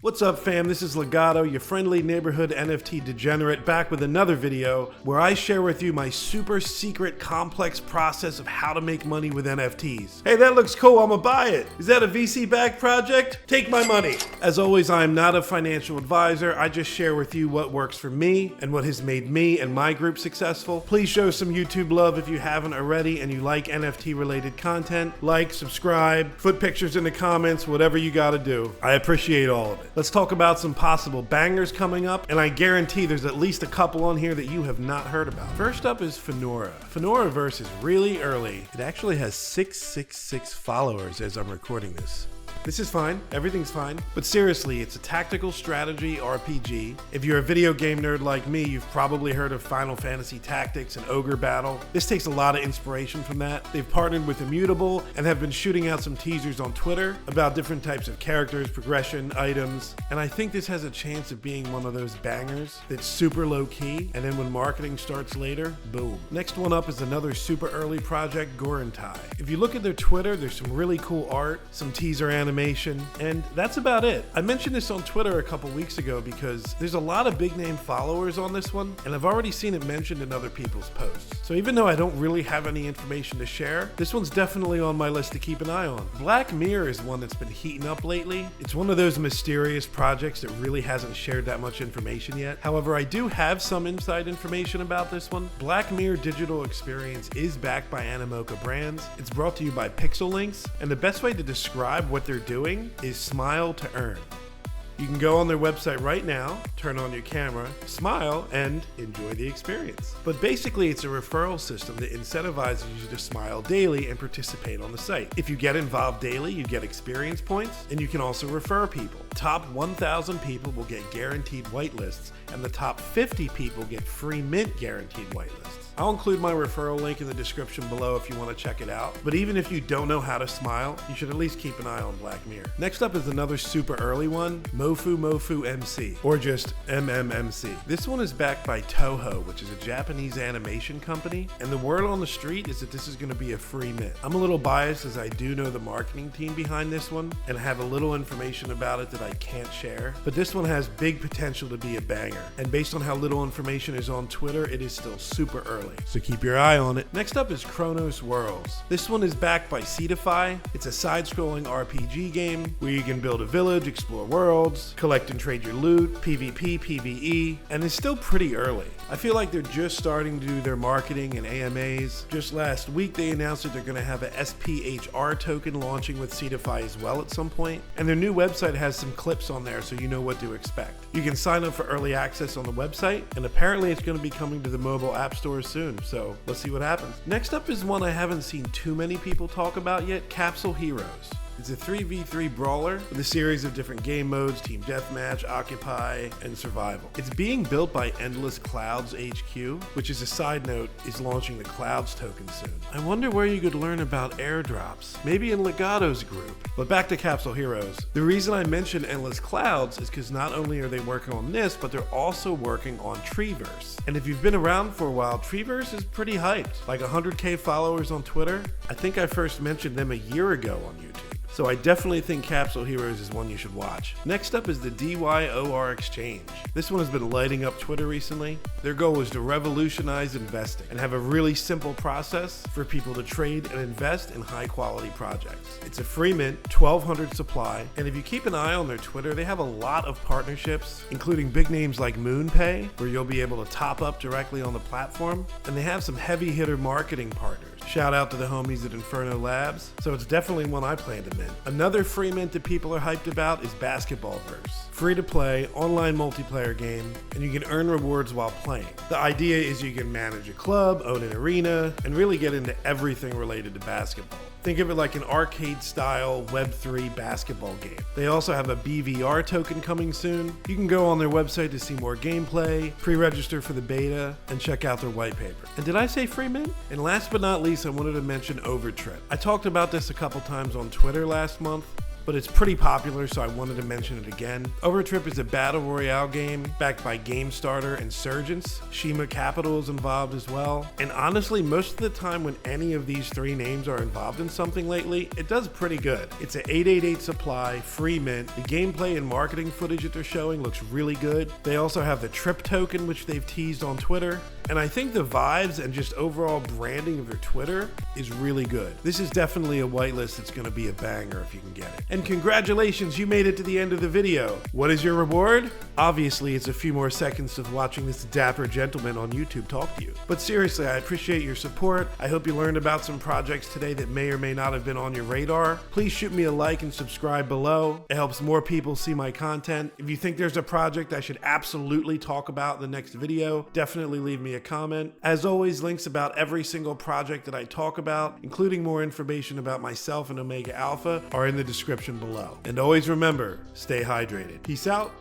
What's up, fam? This is Legato, your friendly neighborhood NFT degenerate, back with another video where I share with you my super secret complex process of how to make money with NFTs. Hey, that looks cool, I'ma buy it. Is that a VC-backed project? Take my money. As always, I am not a financial advisor. I just share with you what works for me and what has made me and my group successful. Please show some YouTube love if you haven't already and you like NFT related content. Like, subscribe, put pictures in the comments, whatever you gotta do. I appreciate all of it. Let's talk about some possible bangers coming up, and I guarantee there's at least a couple on here that you have not heard about. First up is FAENORA. FAENORAverse is really early. It actually has 666 followers as I'm recording this. This is fine, everything's fine, but seriously, it's a tactical strategy RPG. If you're a video game nerd like me, you've probably heard of Final Fantasy Tactics and Ogre Battle. This takes a lot of inspiration from that. They've partnered with Immutable and have been shooting out some teasers on Twitter about different types of characters, progression, items, and I think this has a chance of being one of those bangers that's super low key, and then when marketing starts later, boom. Next one up is another super early project, GURENTAI. If you look at their Twitter, there's some really cool art, some teaser animation, and that's about it. I mentioned this on Twitter a couple weeks ago because there's a lot of big name followers on this one, and I've already seen it mentioned in other people's posts. So even though I don't really have any information to share, this one's definitely on my list to keep an eye on. Black Mirror is one that's been heating up lately. It's one of those mysterious projects that really hasn't shared that much information yet. However, I do have some inside information about this one. Black Mirror Digital Experience is backed by Animoca Brands. It's brought to you by Pixel Links, and the best way to describe what they're doing is smile to earn. You can go on their website right now, turn on your camera, smile, and enjoy the experience. But basically, it's a referral system that incentivizes you to smile daily and participate on the site. If you get involved daily, you get experience points, and you can also refer people. Top 1,000 people will get guaranteed whitelists, and the top 50 people get free mint guaranteed whitelists. I'll include my referral link in the description below if you want to check it out. But even if you don't know how to smile, you should at least keep an eye on Black Mirror. Next up is another super early one, Mofu MC, or just MMMC. This one is backed by Toho, which is a Japanese animation company, and the word on the street is that this is going to be a free mint. I'm a little biased as I do know the marketing team behind this one, and I have a little information about it that I can't share, but this one has big potential to be a banger, and based on how little information is on Twitter, it is still super early. So keep your eye on it. Next up is CHRONOS Worlds. This one is backed by Cetify. It's a side-scrolling RPG game where you can build a village, explore worlds, collect and trade your loot, PvP, PvE, and it's still pretty early. I feel like they're just starting to do their marketing and AMAs. Just last week they announced that they're going to have a SPHR token launching with Cetify as well at some point, and their new website has some clips on there so you know what to expect. You can sign up for early access on the website, and apparently it's going to be coming to the mobile app stores soon, so let's see what happens. Next up is one I haven't seen too many people talk about yet, CAPSULE Heroes. It's a 3v3 brawler with a series of different game modes, Team Deathmatch, Occupy, and Survival. It's being built by Endless Clouds HQ, which is a side note, is launching the Clouds token soon. I wonder where you could learn about airdrops, maybe in Legato's group. But back to CAPSULE Heroes. The reason I mentioned Endless Clouds is because not only are they working on this, but they're also working on Treeverse. And if you've been around for a while, Treeverse is pretty hyped. Like 100K followers on Twitter. I think I first mentioned them a year ago on YouTube. So I definitely think CAPSULE Heroes is one you should watch. Next up is the DYOR exchange. This one has been lighting up Twitter recently. Their goal is to revolutionize investing and have a really simple process for people to trade and invest in high quality projects. It's a free mint, 1,200 supply, and if you keep an eye on their Twitter, they have a lot of partnerships, including big names like MoonPay, where you'll be able to top up directly on the platform, and they have some heavy hitter marketing partners. Shout out to the homies at Inferno Labs, so it's definitely one I plan to mint. Another free mint that people are hyped about is BASKETBALLVERSE. Free to play, online multiplayer game, and you can earn rewards while playing. The idea is you can manage a club, own an arena, and really get into everything related to basketball. Think of it like an arcade-style web3 basketball game. They also have a BVR token coming soon. You can go on their website to see more gameplay, pre-register for the beta, and check out their white paper. And did I say free mint? And last but not least, I wanted to mention OVERTRIP. I talked about this a couple times on Twitter last month, but it's pretty popular, so I wanted to mention it again. OVERTRIP is a battle royale game backed by GameStarter and Surgence. Shima Capital is involved as well. And honestly, most of the time when any of these three names are involved in something lately, it does pretty good. It's an 888 supply, free mint. The gameplay and marketing footage that they're showing looks really good. They also have the Trip token, which they've teased on Twitter. And I think the vibes and just overall branding of their Twitter is really good. This is definitely a whitelist that's going to be a banger if you can get it. And congratulations, you made it to the end of the video. What is your reward? Obviously, it's a few more seconds of watching this dapper gentleman on YouTube talk to you. But seriously, I appreciate your support. I hope you learned about some projects today that may or may not have been on your radar. Please shoot me a like and subscribe below. It helps more people see my content. If you think there's a project I should absolutely talk about in the next video, definitely leave me a comment. As always, links about every single project that I talk about, including more information about myself and Omega Alpha, are in the description below. And always remember, stay hydrated. Peace out.